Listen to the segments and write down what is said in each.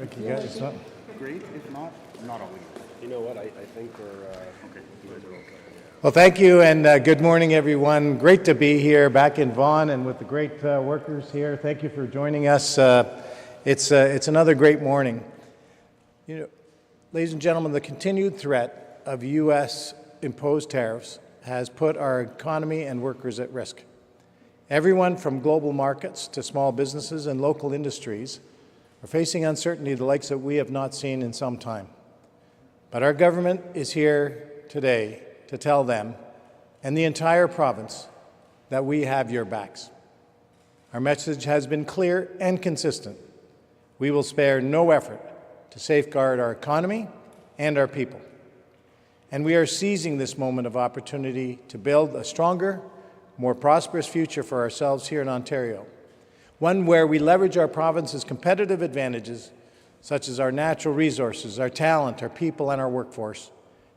think you got it. Great. If not, not all we need. You know what? I think we're Okay. you guys are okay. Well, thank you, and good morning, everyone. Great to be here back in Vaughan and with the great workers here. Thank you for joining us. It's another great morning. You know, ladies and gentlemen, the continued threat of U.S. imposed tariffs has put our economy and workers at risk. Everyone from global markets to small businesses and local industries are facing uncertainty the likes that we have not seen in some time. But our government is here today to tell them and the entire province that we have your backs. Our message has been clear and consistent. We will spare no effort to safeguard our economy and our people. And we are seizing this moment of opportunity to build a stronger, more prosperous future for ourselves here in Ontario, one where we leverage our province's competitive advantages, such as our natural resources, our talent, our people, and our workforce,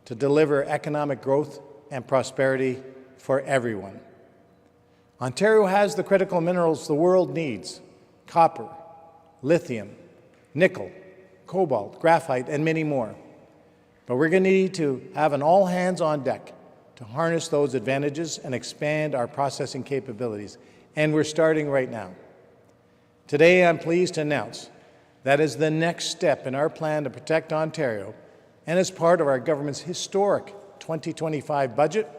to deliver economic growth and prosperity for everyone. Ontario has the critical minerals the world needs: copper, lithium, nickel, cobalt, graphite, and many more. But we're going to need to have an all-hands-on-deck to harness those advantages and expand our processing capabilities, and we're starting right now. Today, I'm pleased to announce that as the next step in our plan to protect Ontario, and as part of our government's historic 2025 budget,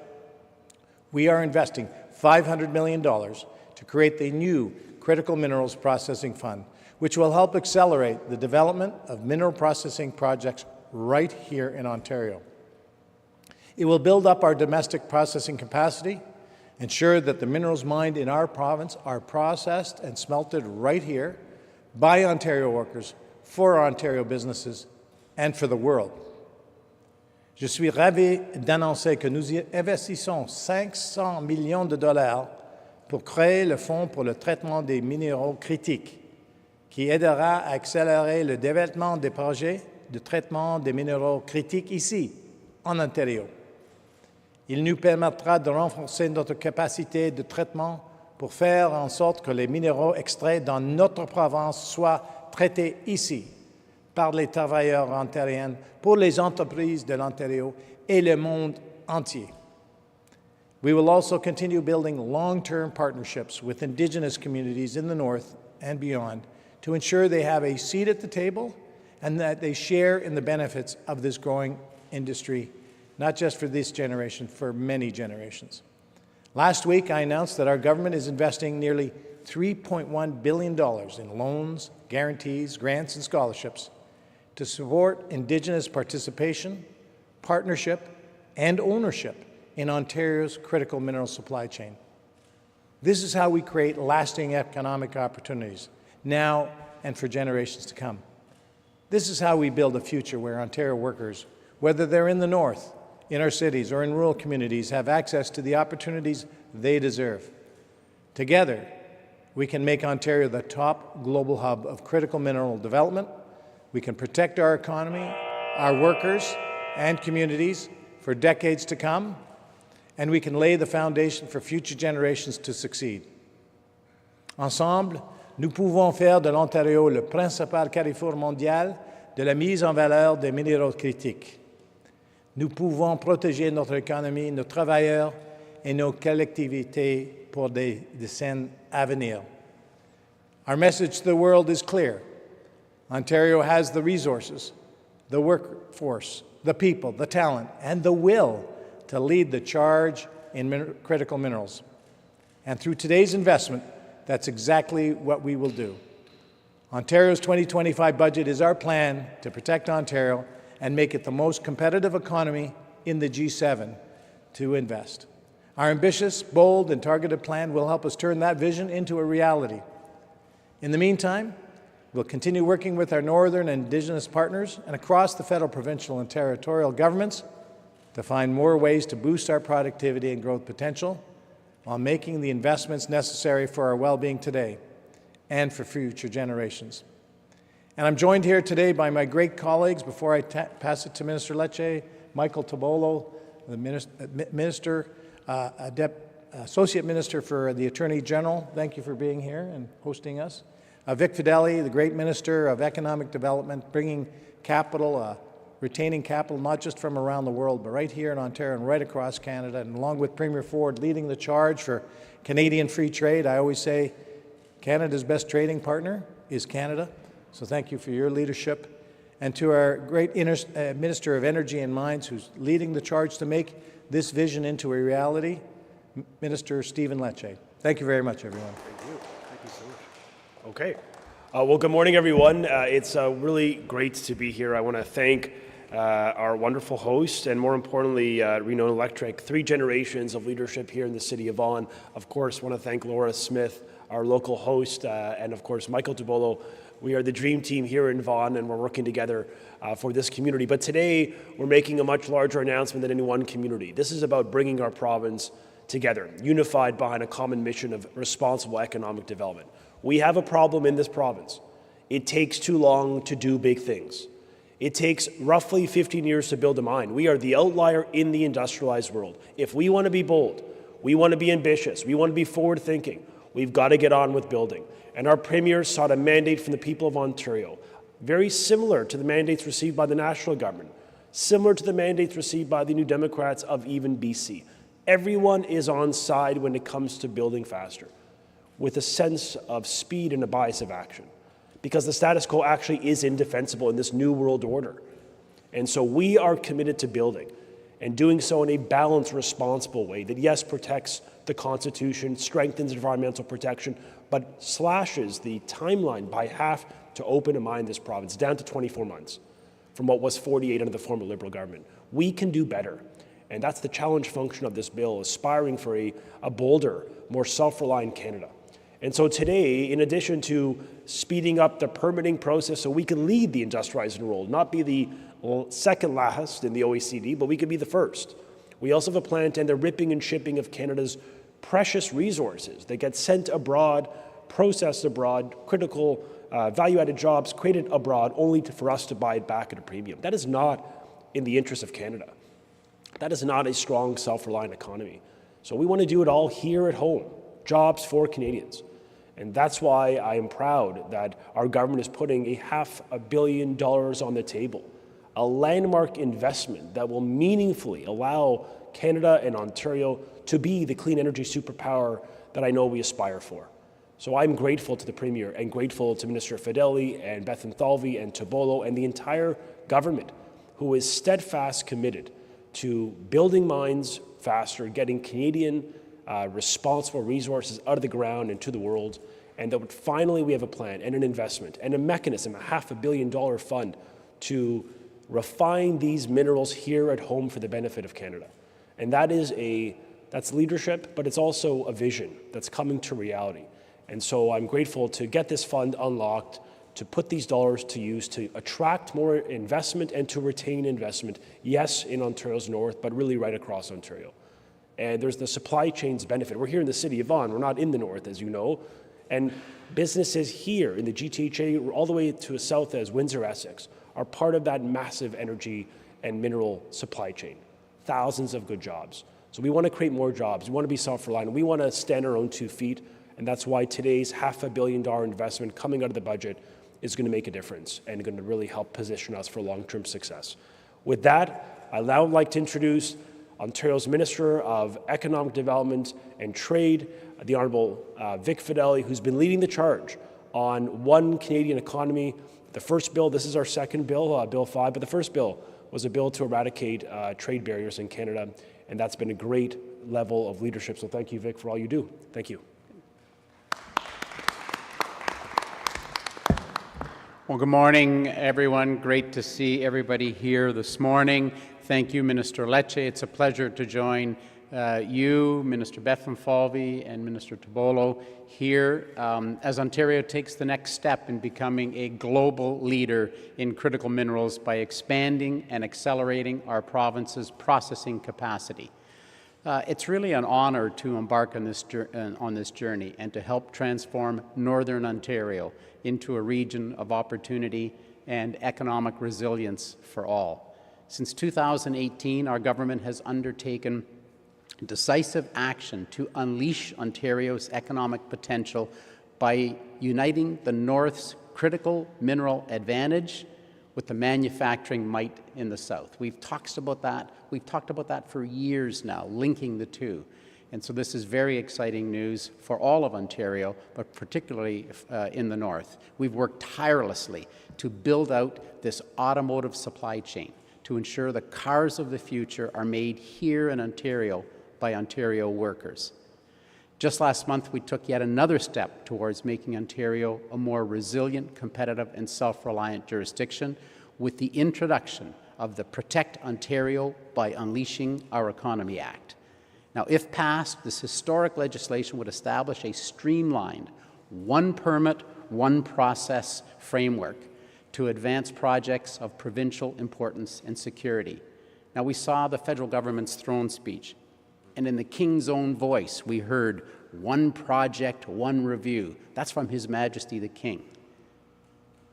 we are investing $500 million to create the new Critical Minerals Processing Fund, which will help accelerate the development of mineral processing projects right here in Ontario. It will build up our domestic processing capacity, ensure that the minerals mined in our province are processed and smelted right here by Ontario workers, for Ontario businesses, and for the world. Je suis ravi d'annoncer que nous investissons 500 millions de dollars pour créer le Fonds pour le traitement des minéraux critiques, qui aidera à accélérer le développement des projets de traitement des minéraux critiques ici, en Ontario. Il nous permettra de renforcer notre capacité de traitement pour faire en sorte que les minéraux extraits dans notre province soient traités ici, par les travailleurs ontariens, pour les entreprises de l'Ontario et le monde entier. We will also continue building long-term partnerships with Indigenous communities in the North and beyond to ensure they have a seat at the table and that they share in the benefits of this growing industry, not just for this generation, for many generations. Last week, I announced that our government is investing nearly $3.1 billion in loans, guarantees, grants, and scholarships to support Indigenous participation, partnership, and ownership in Ontario's critical mineral supply chain. This is how we create lasting economic opportunities, now and for generations to come. This is how we build a future where Ontario workers, whether they're in the North, in our cities, or in rural communities, have access to the opportunities they deserve. Together, we can make Ontario the top global hub of critical mineral development. We can protect our economy, our workers, and communities for decades to come, and we can lay the foundation for future generations to succeed. Ensemble, nous pouvons faire de l'Ontario le principal carrefour mondial de la mise en valeur des minéraux critiques. Nous pouvons protéger notre économie, nos travailleurs et nos collectivités pour des décennies à venir. Our message to the world is clear. Ontario has the resources, the workforce, the people, the talent, and the will to lead the charge in critical minerals. And through today's investment, that's exactly what we will do. Ontario's 2025 budget is our plan to protect Ontario and make it the most competitive economy in the G7 to invest. Our ambitious, bold, and targeted plan will help us turn that vision into a reality. In the meantime, we'll continue working with our Northern and Indigenous partners and across the federal, provincial, and territorial governments to find more ways to boost our productivity and growth potential while making the investments necessary for our well-being today and for future generations. And I'm joined here today by my great colleagues. Before I pass it to Minister Lecce, Michael Tabolo, the Associate Minister for the Attorney General. Thank you for being here and hosting us. Vic Fedeli, the great Minister of Economic Development, bringing capital, retaining capital not just from around the world, but right here in Ontario and right across Canada, and along with Premier Ford leading the charge for Canadian free trade. I always say Canada's best trading partner is Canada, so thank you for your leadership. And to our great Minister of Energy and Mines, who's leading the charge to make this vision into a reality, Minister Stephen Lecce. Thank you very much, everyone. Thank you. Thank you so much. Okay. Well, good morning, everyone. It's really great to be here. I want to thank our wonderful host and, more importantly, Reno Electric, 3 generations of leadership here in the city of Vaughan. Of course, want to thank Laura Smith, our local host, and, of course, Michael Tobolo. We are the dream team here in Vaughan, and we're working together for this community. But today, we're making a much larger announcement than any one community. This is about bringing our province together, unified behind a common mission of responsible economic development. We have a problem in this province. It takes too long to do big things. It takes roughly 15 years to build a mine. We are the outlier in the industrialized world. If we want to be bold, we want to be ambitious, we want to be forward-thinking, we've got to get on with building. And our Premier sought a mandate from the people of Ontario, very similar to the mandates received by the national government, similar to the mandates received by the New Democrats of even BC. Everyone is on side when it comes to building faster, with a sense of speed and a bias of action, because the status quo actually is indefensible in this new world order. And so we are committed to building, and doing so in a balanced, responsible way that, yes, protects the Constitution, strengthens environmental protection, but slashes the timeline by half to open a mine in this province, down to 24 months from what was 48 under the former Liberal government. We can do better. And that's the challenge function of this bill, aspiring for a bolder, more self-reliant Canada. And so today, in addition to speeding up the permitting process so we can lead the industrializing world, not be the second last in the OECD, but we could be the first. We also have a plan to end the ripping and shipping of Canada's precious resources that get sent abroad, processed abroad, critical value-added jobs created abroad, only for us to buy it back at a premium. That is not in the interest of Canada. That is not a strong, self-reliant economy. So we want to do it all here at home, jobs for Canadians. And that's why I am proud that our government is putting $500 million on the table, a landmark investment that will meaningfully allow Canada and Ontario to be the clean energy superpower that I know we aspire for. So I'm grateful to the Premier and grateful to Minister Fedeli and Bethlenfalvy and Tobolo and the entire government who is steadfast committed to building mines faster, getting Canadian responsible resources out of the ground and to the world, and that finally we have a plan and an investment and a mechanism, a $500 million fund to refine these minerals here at home for the benefit of Canada. And that's leadership, but it's also a vision that's coming to reality. And so I'm grateful to get this fund unlocked, to put these dollars to use, to attract more investment and to retain investment, yes, in Ontario's north, but really right across Ontario. And there's the supply chains benefit. We're here in the city of Vaughan. We're not in the north, as you know. And businesses here in the GTHA, all the way to the south as Windsor, Essex, are part of that massive energy and mineral supply chain. Thousands of good jobs. So we want to create more jobs. We want to be self-reliant. We want to stand on our own 2 feet. And that's why today's $500 million investment coming out of the budget is going to make a difference and going to really help position us for long-term success. With that, I'd now like to introduce Ontario's Minister of Economic Development and Trade, the Honourable Vic Fedeli, who's been leading the charge on One Canadian Economy. The first bill, this is our second bill, Bill 5, but the first bill was a bill to eradicate trade barriers in Canada, and that's been a great level of leadership. So thank you, Vic, for all you do. Thank you. Well, good morning, everyone. Great to see everybody here this morning. Thank you, Minister Lecce. It's a pleasure to join you, Minister Bethlenfalvy, and Minister Tobolo here as Ontario takes the next step in becoming a global leader in critical minerals by expanding and accelerating our province's processing capacity. It's really an honor to embark on this journey and to help transform Northern Ontario into a region of opportunity and economic resilience for all. Since 2018, our government has undertaken decisive action to unleash Ontario's economic potential by uniting the North's critical mineral advantage with the manufacturing might in the South. We've talked about that. We've talked about that for years now, linking the two. And so this is very exciting news for all of Ontario, but particularly in the North. We've worked tirelessly to build out this automotive supply chain to ensure the cars of the future are made here in Ontario by Ontario workers. Just last month, we took yet another step towards making Ontario a more resilient, competitive, and self-reliant jurisdiction with the introduction of the Protect Ontario by Unleashing Our Economy Act. Now, if passed, this historic legislation would establish a streamlined, one permit, one process framework to advance projects of provincial importance and security. Now, we saw the federal government's throne speech, and in the King's own voice, we heard one project, one review. That's from His Majesty the King.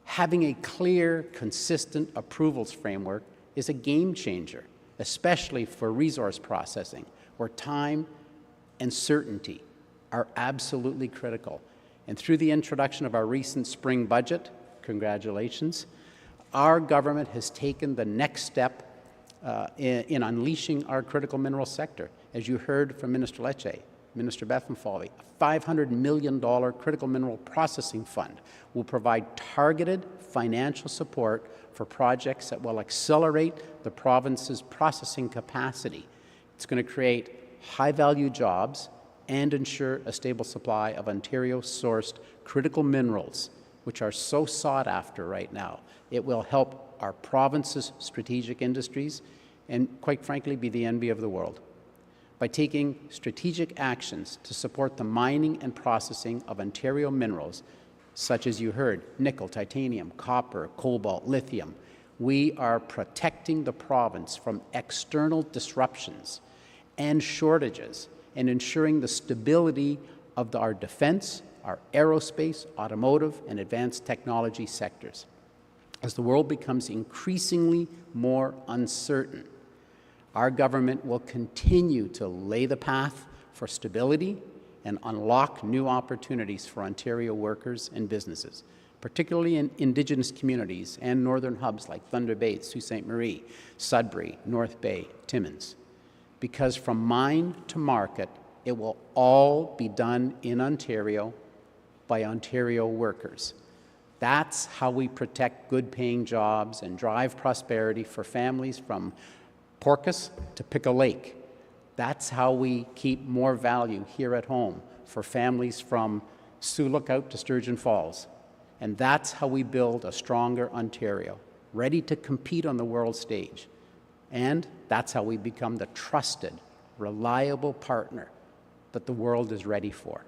Having a clear, consistent approvals framework is a game changer, especially for resource processing, where time and certainty are absolutely critical. And through the introduction of our recent spring budget, congratulations, our government has taken the next step in unleashing our critical mineral sector. As you heard from Minister Lecce, Minister Bethlenfalvy, a $500 million critical mineral processing fund will provide targeted financial support for projects that will accelerate the province's processing capacity. It's going to create high-value jobs and ensure a stable supply of Ontario-sourced critical minerals, which are so sought after right now. It will help our province's strategic industries and, quite frankly, be the envy of the world. By taking strategic actions to support the mining and processing of Ontario minerals, such as you heard, nickel, titanium, copper, cobalt, lithium, we are protecting the province from external disruptions and shortages and ensuring the stability of our defense, our aerospace, automotive, and advanced technology sectors. As the world becomes increasingly more uncertain, our government will continue to lay the path for stability and unlock new opportunities for Ontario workers and businesses, particularly in Indigenous communities and northern hubs like Thunder Bay, Sault Ste. Marie, Sudbury, North Bay, Timmins. Because from mine to market, it will all be done in Ontario by Ontario workers. That's how we protect good-paying jobs and drive prosperity for families from Porcus to Pickle Lake. That's how we keep more value here at home for families from Sioux Lookout to Sturgeon Falls. And that's how we build a stronger Ontario, ready to compete on the world stage. And that's how we become the trusted, reliable partner that the world is ready for.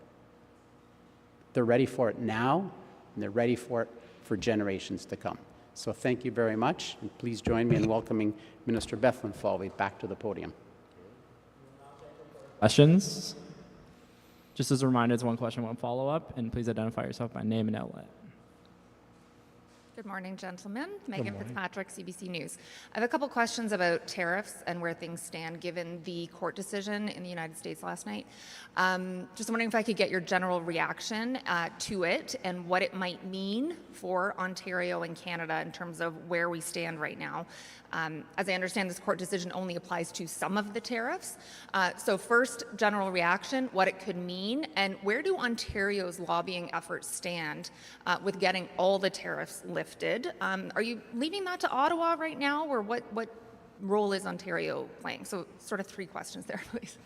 They're ready for it now, and they're ready for it for generations to come. So thank you very much, and please join me in welcoming Minister Bethlenfalvy back to the podium. Questions? Just as a reminder, it's one question, one follow-up, and please identify yourself by name and outlet. Good morning, gentlemen. Megan Fitzpatrick, CBC News. I have a couple questions about tariffs and where things stand given the court decision in the United States last night. Just wondering if I could get your general reaction to it and what it might mean for Ontario and Canada in terms of where we stand right now. As I understand, this court decision only applies to some of the tariffs. So first, general reaction, what it could mean, and where do Ontario's lobbying efforts stand with getting all the tariffs lifted? Are you leaving that to Ottawa right now, or what role is Ontario playing? So sort of three questions there, please.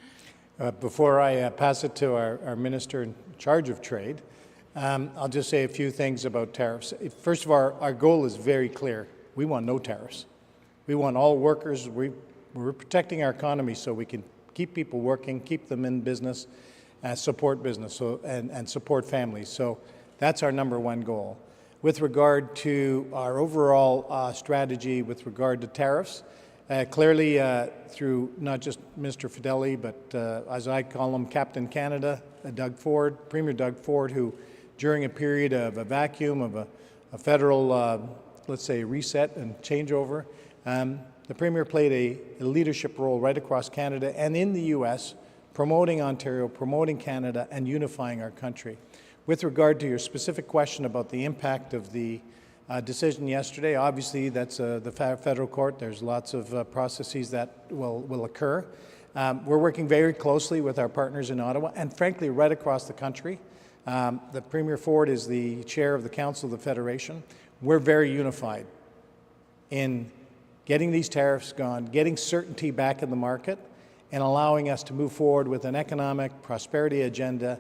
Before I pass it to our Minister in charge of trade, I'll just say a few things about tariffs. First of all, our goal is very clear. We want no tariffs. We want all workers. We're protecting our economy so we can keep people working, keep them in business, support business, and support families. So that's our number one goal. With regard to our overall strategy with regard to tariffs, clearly through not just Mr. Fedeli, but as I call him, Captain Canada, Premier Doug Ford, who during a period of a vacuum of a federal, let's say, reset and changeover, the Premier played a leadership role right across Canada and in the U.S., promoting Ontario, promoting Canada, and unifying our country. With regard to your specific question about the impact of the decision yesterday, obviously that's the federal court. There's lots of processes that will occur. We're working very closely with our partners in Ottawa and frankly right across the country. The Premier Ford is the chair of the Council of the Federation. We're very unified in getting these tariffs gone, getting certainty back in the market, and allowing us to move forward with an economic prosperity agenda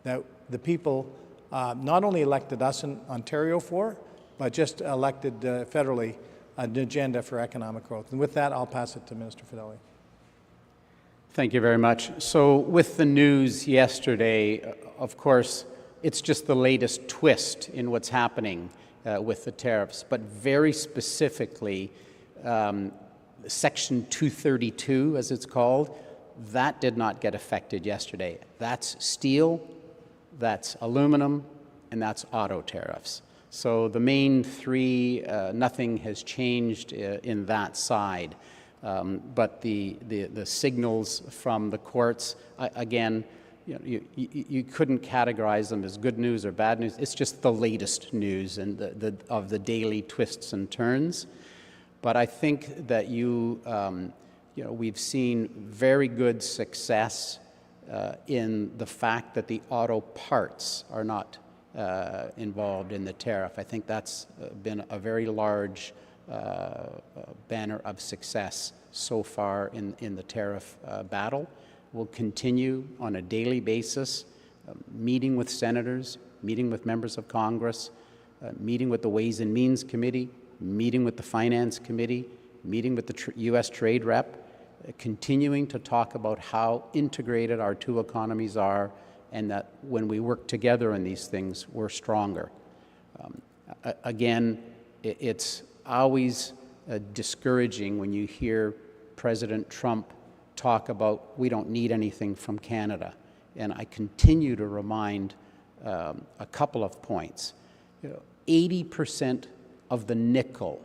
that the people not only elected us in Ontario for, but just elected federally an agenda for economic growth. And with that, I'll pass it to Minister Fedeli. Thank you very much. So with the news yesterday, of course, it's just the latest twist in what's happening with the tariffs, but very specifically, Section 232, as it's called, that did not get affected yesterday. That's steel, that's aluminum, and that's auto tariffs. So the main three, nothing has changed in that side. But the signals from the courts, again, you couldn't categorize them as good news or bad news. It's just the latest news and of the daily twists and turns. But I think that we've seen very good success in the fact that the auto parts are not involved in the tariff. I think that's been a very large banner of success so far in the tariff battle. We'll continue on a daily basis, meeting with senators, meeting with members of Congress, meeting with the Ways and Means Committee, meeting with the Finance Committee, meeting with the U.S. Trade Rep, continuing to talk about how integrated our two economies are and that when we work together on these things, we're stronger. Again, it's always discouraging when you hear President Trump talk about we don't need anything from Canada. And I continue to remind a couple of points. 80% of the nickel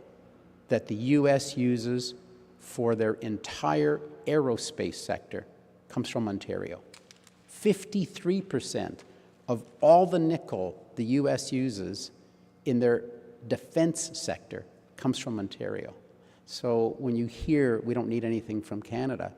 that the U.S. uses for their entire aerospace sector comes from Ontario. 53% of all the nickel the U.S. uses in their defense sector comes from Ontario. So when you hear we don't need anything from Canada,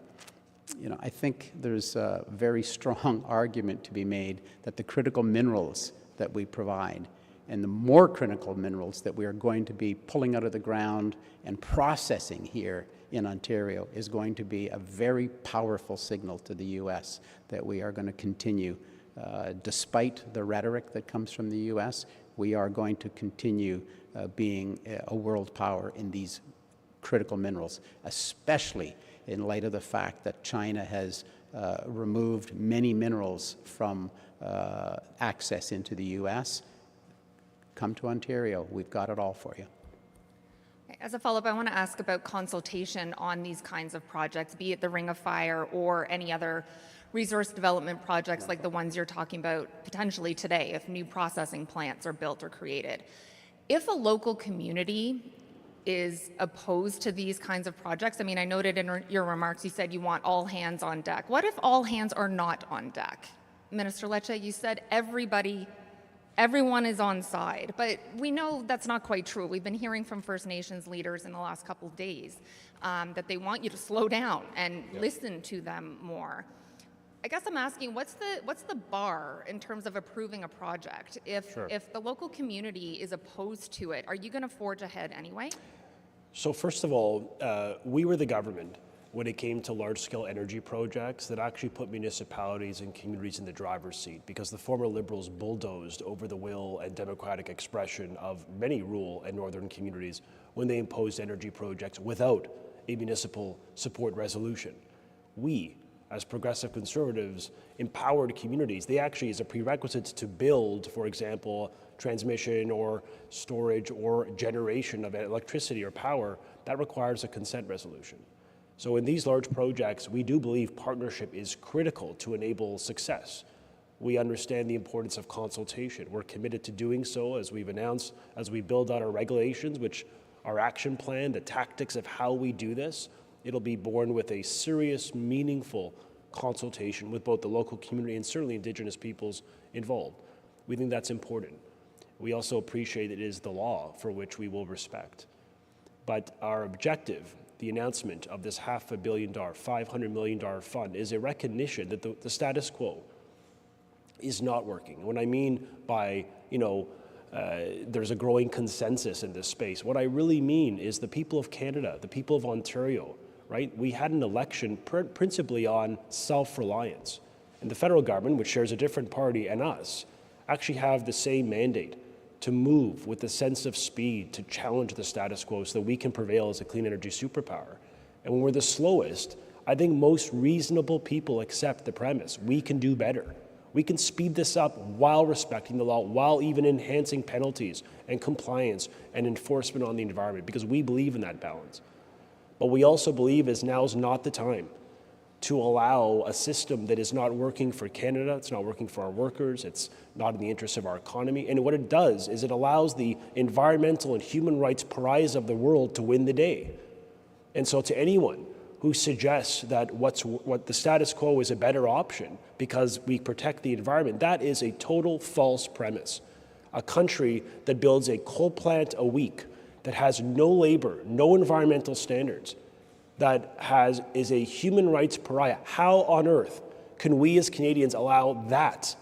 I think there's a very strong argument to be made that the critical minerals that we provide and the more critical minerals that we are going to be pulling out of the ground and processing here in Ontario is going to be a very powerful signal to the U.S. that we are going to continue, despite the rhetoric that comes from the U.S., we are going to continue being a world power in these critical minerals, especially in light of the fact that China has removed many minerals from access into the U.S. Come to Ontario. We've got it all for you. As a follow-up, I want to ask about consultation on these kinds of projects, be it the Ring of Fire or any other resource development projects like the ones you're talking about potentially today, if new processing plants are built or created. If a local community is opposed to these kinds of projects, I mean, I noted in your remarks you said you want all hands on deck. What if all hands are not on deck? Minister Lecce, you said everyone is on side, but we know that's not quite true. We've been hearing from First Nations leaders in the last couple of days that they want you to slow down and listen to them more. I guess I'm asking, what's the bar in terms of approving a project? If the local community is opposed to it, are you going to forge ahead anyway? So first of all, we were the government when it came to large-scale energy projects that actually put municipalities and communities in the driver's seat, because the former Liberals bulldozed over the will and democratic expression of many rural and northern communities when they imposed energy projects without a municipal support resolution. We, as progressive conservatives, empowered communities. They actually, as a prerequisite to build, for example, transmission or storage or generation of electricity or power, that requires a consent resolution. So in these large projects, we do believe partnership is critical to enable success. We understand the importance of consultation. We're committed to doing so, as we've announced, as we build out our regulations, which our action plan, the tactics of how we do this, it'll be born with a serious, meaningful consultation with both the local community and certainly Indigenous peoples involved. We think that's important. We also appreciate it is the law for which we will respect. But our objective, the announcement of this $500 million, $500 million fund, is a recognition that the status quo is not working. What I mean by, there's a growing consensus in this space, what I really mean is the people of Canada, the people of Ontario, right? We had an election principally on self-reliance. And the federal government, which shares a different party, and us, actually have the same mandate to move with a sense of speed to challenge the status quo so that we can prevail as a clean energy superpower. And when we're the slowest, I think most reasonable people accept the premise we can do better. We can speed this up while respecting the law, while even enhancing penalties and compliance and enforcement on the environment, because we believe in that balance. But we also believe now is not the time to allow a system that is not working for Canada, it's not working for our workers, it's not in the interest of our economy. And what it does is it allows the environmental and human rights pariahs of the world to win the day. And so to anyone who suggests that what the status quo is a better option because we protect the environment, that is a total false premise. A country that builds a coal plant a week, that has no labor, no environmental standards, that is a human rights pariah. How on earth can we as Canadians allow that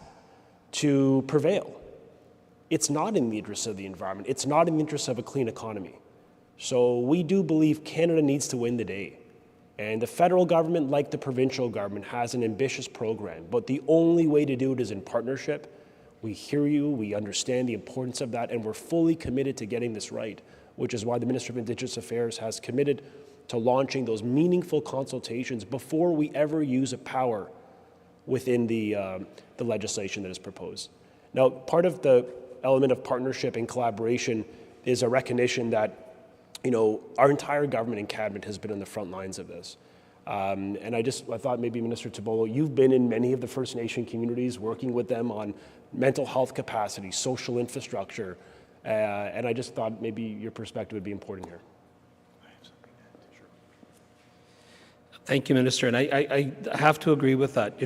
to prevail? It's not in the interest of the environment. It's not in the interest of a clean economy. So we do believe Canada needs to win the day. And the federal government, like the provincial government, has an ambitious program. But the only way to do it is in partnership. We hear you, we understand the importance of that, and we're fully committed to getting this right, which is why the Minister of Indigenous Affairs has committed to launching those meaningful consultations before we ever use a power within the legislation that is proposed. Now, part of the element of partnership and collaboration is a recognition that our entire government and cabinet has been on the front lines of this. And I thought maybe Minister Tabolo, you've been in many of the First Nation communities working with them on mental health capacity, social infrastructure, and I just thought maybe your perspective would be important here. Thank you, Minister. And I have to agree with that.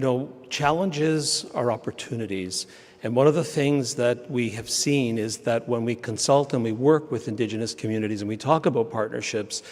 Challenges are opportunities. And one of the things that we have seen is that when we consult and we work with Indigenous communities and we talk about partnerships,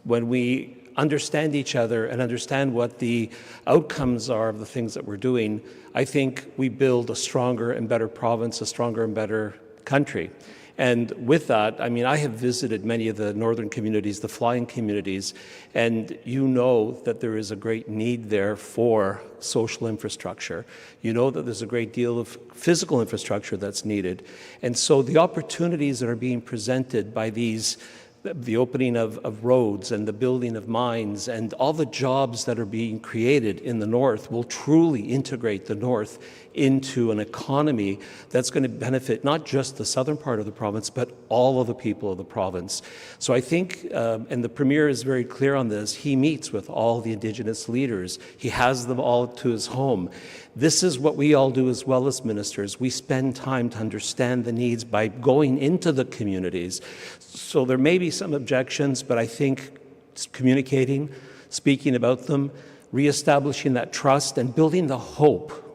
when we understand each other and understand what the outcomes are of the things that we're doing, I think we build a stronger and better province, a stronger and better country. And with that, I have visited many of the northern communities, the flying communities, and you know that there is a great need there for social infrastructure. You know that there's a great deal of physical infrastructure that's needed. And so the opportunities that are being presented by the opening of roads and the building of mines and all the jobs that are being created in the north will truly integrate the north into an economy that's going to benefit not just the southern part of the province, but all of the people of the province. So I think, and the Premier is very clear on this, he meets with all the Indigenous leaders. He has them all to his home. This is what we all do as well as ministers. We spend time to understand the needs by going into the communities. So there may be some objections, but I think communicating, speaking about them, reestablishing that trust and building the hope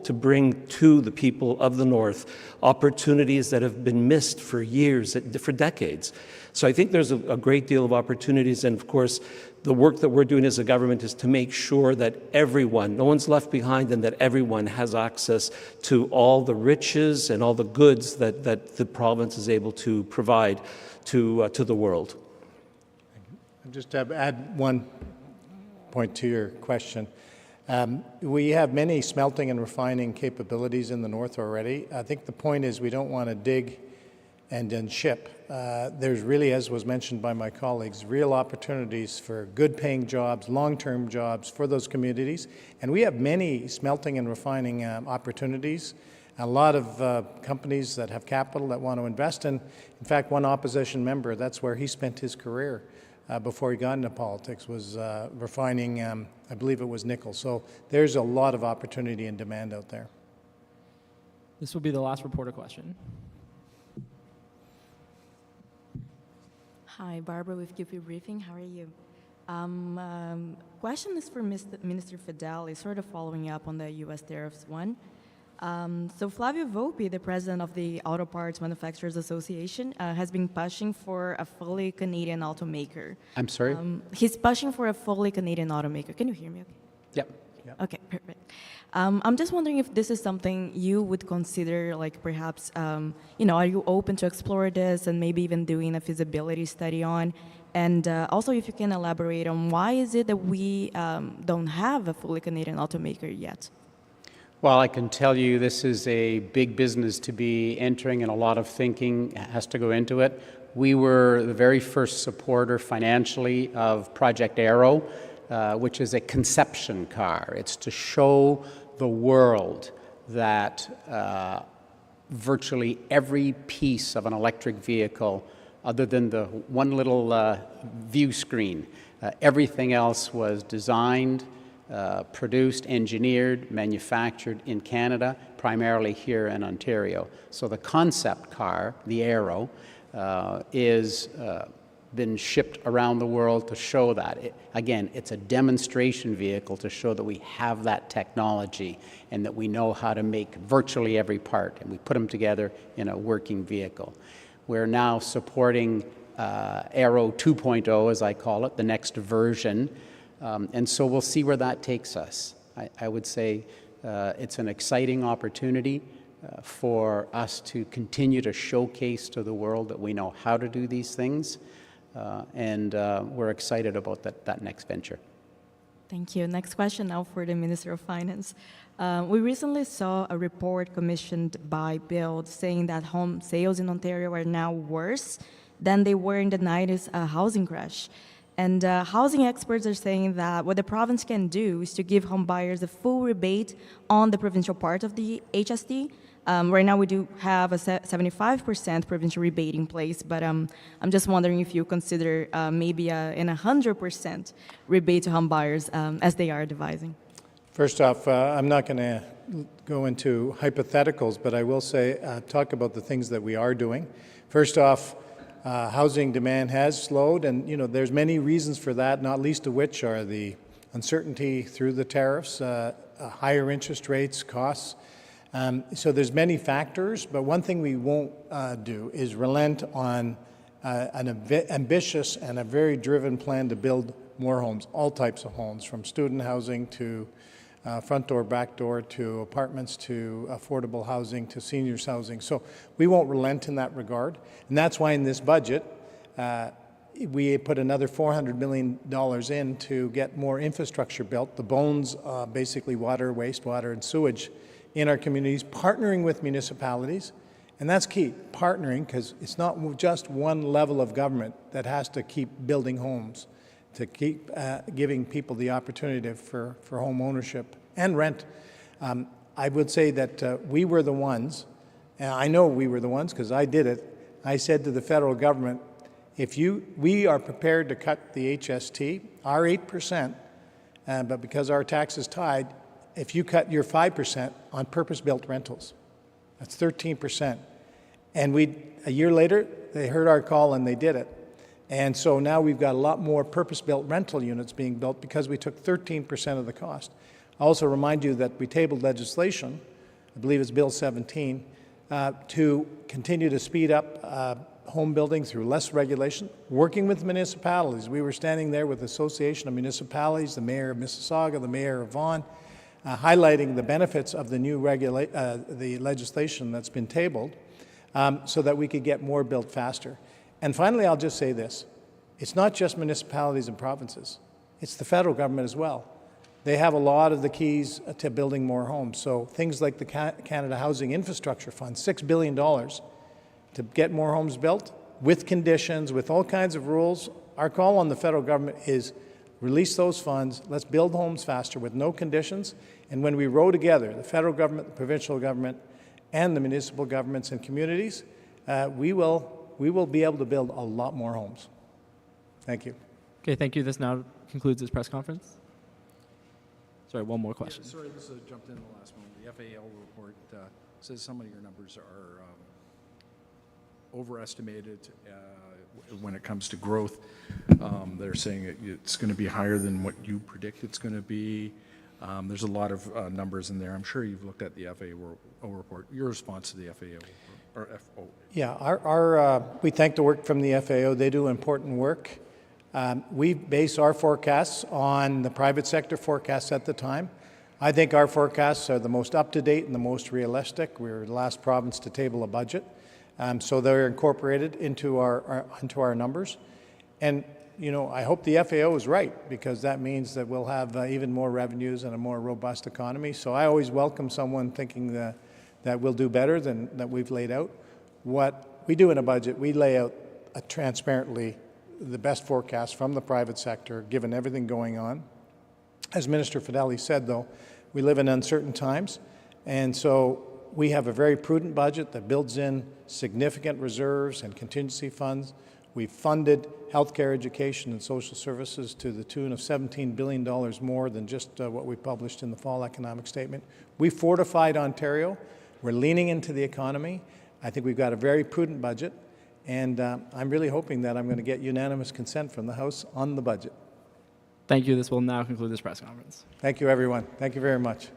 to bring to the people of the North opportunities that have been missed for years, for decades. So I think there's a great deal of opportunities, and of course, the work that we're doing as a government is to make sure that everyone, no one's left behind, and that everyone has access to all the riches and all the goods that the province is able to provide to the world. Just to add one point to your question. We have many smelting and refining capabilities in the north already. I think the point is we don't want to dig and then ship. There's really, as was mentioned by my colleagues, real opportunities for good paying jobs, long-term jobs for those communities. And we have many smelting and refining opportunities. A lot of companies that have capital that want to invest in. In fact, one opposition member, that's where he spent his career before he got into politics, was refining, I believe it was nickel. So there's a lot of opportunity and demand out there. This will be the last reporter question. Hi, Barbara with QP Briefing. How are you? Question is for Minister Fedeli, sort of following up on the U.S. tariffs one. So Flavio Volpi, the president of the Auto Parts Manufacturers Association, has been pushing for a fully Canadian automaker. I'm sorry? He's pushing for a fully Canadian automaker. Can you hear me okay? Yep. Okay, perfect. I'm just wondering if this is something you would consider, like perhaps, are you open to explore this and maybe even doing a feasibility study on? And also if you can elaborate on why is it that we don't have a fully Canadian automaker yet? Well, I can tell you this is a big business to be entering, and a lot of thinking has to go into it. We were the very first supporter financially of Project Arrow, which is a conception car. It's to show the world that virtually every piece of an electric vehicle, other than the one little view screen, everything else was designed, produced, engineered, manufactured in Canada, primarily here in Ontario. So the concept car, the Arrow, is been shipped around the world to show that. Again, it's a demonstration vehicle to show that we have that technology and that we know how to make virtually every part, and we put them together in a working vehicle. We're now supporting Arrow 2.0, as I call it, the next version, and so we'll see where that takes us. I would say it's an exciting opportunity for us to continue to showcase to the world that we know how to do these things. And we're excited about that next venture. Thank you. Next question now for the Minister of Finance. We recently saw a report commissioned by Build saying that home sales in Ontario are now worse than they were in the 90s housing crash. And housing experts are saying that what the province can do is to give home buyers a full rebate on the provincial part of the HST. Right now we do have a 75% provincial rebate in place, but I'm just wondering if you consider maybe an 100% rebate to home buyers as they are devising. First off, I'm not going to go into hypotheticals, but I will say, talk about the things that we are doing. First off, housing demand has slowed, and there's many reasons for that, not least of which are the uncertainty through the tariffs, higher interest rates, costs. So there's many factors, but one thing we won't do is relent on an ambitious and a very driven plan to build more homes, all types of homes, from student housing to front door, back door, to apartments, to affordable housing, to seniors housing. So we won't relent in that regard. And that's why in this budget, we put another $400 million in to get more infrastructure built, the bones, basically water, wastewater, and sewage in our communities, partnering with municipalities. And that's key, partnering, because it's not just one level of government that has to keep building homes, to keep giving people the opportunity for home ownership and rent. I would say that we were the ones, and I know we were the ones because I did it. I said to the federal government, we are prepared to cut the HST, our 8%, but because our tax is tied, if you cut your 5% on purpose-built rentals, that's 13%. And a year later, they heard our call and they did it. And so now we've got a lot more purpose-built rental units being built because we took 13% of the cost. I also remind you that we tabled legislation, I believe it's Bill 17, to continue to speed up home building through less regulation, working with municipalities. We were standing there with the Association of Municipalities, the Mayor of Mississauga, the Mayor of Vaughan, highlighting the benefits of the new the legislation that's been tabled so that we could get more built faster. And finally, I'll just say this. It's not just municipalities and provinces. It's the federal government as well. They have a lot of the keys to building more homes. So things like the Canada Housing Infrastructure Fund, $6 billion to get more homes built with conditions, with all kinds of rules. Our call on the federal government is release those funds, let's build homes faster with no conditions, and when we row together, the federal government, the provincial government, and the municipal governments and communities, we will be able to build a lot more homes. Thank you. Okay, thank you. This now concludes this press conference. Sorry, one more question. Yeah, sorry, this jumped in the last moment. The FAL report says some of your numbers are overestimated when it comes to growth. They're saying it's going to be higher than what you predict it's going to be. There's a lot of numbers in there. I'm sure you've looked at the FAO report. Your response to the FAO or FO? Yeah, we thank the work from the FAO. They do important work. We base our forecasts on the private sector forecasts at the time. I think our forecasts are the most up-to-date and the most realistic. We were the last province to table a budget. So they're incorporated into our numbers. And, you know, I hope the FAO is right, because that means that we'll have even more revenues and a more robust economy. So I always welcome someone thinking that we'll do better than that we've laid out. What we do in a budget, we lay out transparently the best forecast from the private sector, given everything going on. As Minister Fedeli said, though, we live in uncertain times, and so we have a very prudent budget that builds in significant reserves and contingency funds. We've funded healthcare, education, and social services to the tune of $17 billion more than just what we published in the fall economic statement. We fortified Ontario. We're leaning into the economy. I think we've got a very prudent budget, and I'm really hoping that I'm going to get unanimous consent from the House on the budget. Thank you. This will now conclude this press conference. Thank you, everyone. Thank you very much.